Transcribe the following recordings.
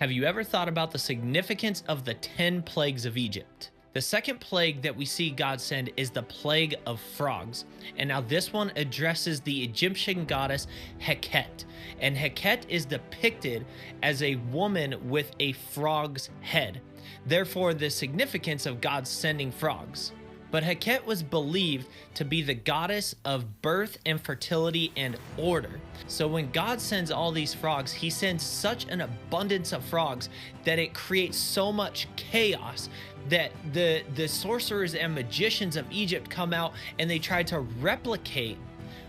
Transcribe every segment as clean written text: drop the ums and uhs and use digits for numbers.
Have you ever thought about the significance of the 10 plagues of Egypt? The second plague that we see God send is the plague of frogs. And now this one addresses the Egyptian goddess Heket. And Heket is depicted as a woman with a frog's head. Therefore, the significance of God sending frogs. But Heket was believed to be the goddess of birth and fertility and order. So when God sends all these frogs, he sends such an abundance of frogs that it creates so much chaos that the sorcerers and magicians of Egypt come out and they try to replicate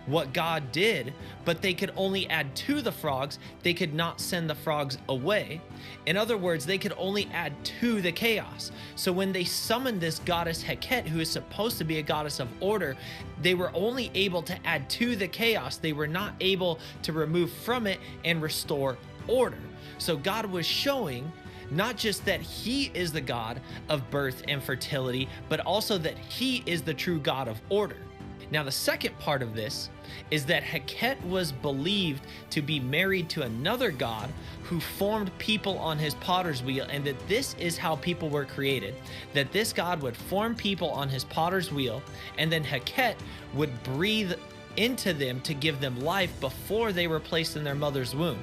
what God did, but they could only add to the frogs. They could not send the frogs away. In other words, they could only add to the chaos. So when they summoned this goddess Heket, who is supposed to be a goddess of order, they were only able to add to the chaos. They were not able to remove from it and restore order. So God was showing not just that he is the God of birth and fertility, but also that he is the true God of order. Now, the second part of this is that Heket was believed to be married to another god who formed people on his potter's wheel, and that this is how people were created. That this god would form people on his potter's wheel, and then Heket would breathe into them to give them life before they were placed in their mother's womb.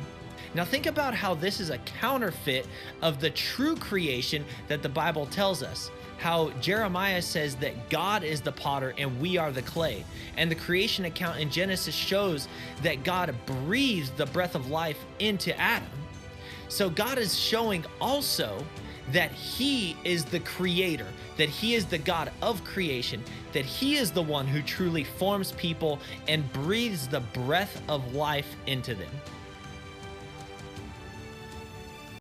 Now think about how this is a counterfeit of the true creation that the Bible tells us. How Jeremiah says that God is the potter and we are the clay. And the creation account in Genesis shows that God breathed the breath of life into Adam. So God is showing also that he is the creator, that he is the God of creation, that he is the one who truly forms people and breathes the breath of life into them.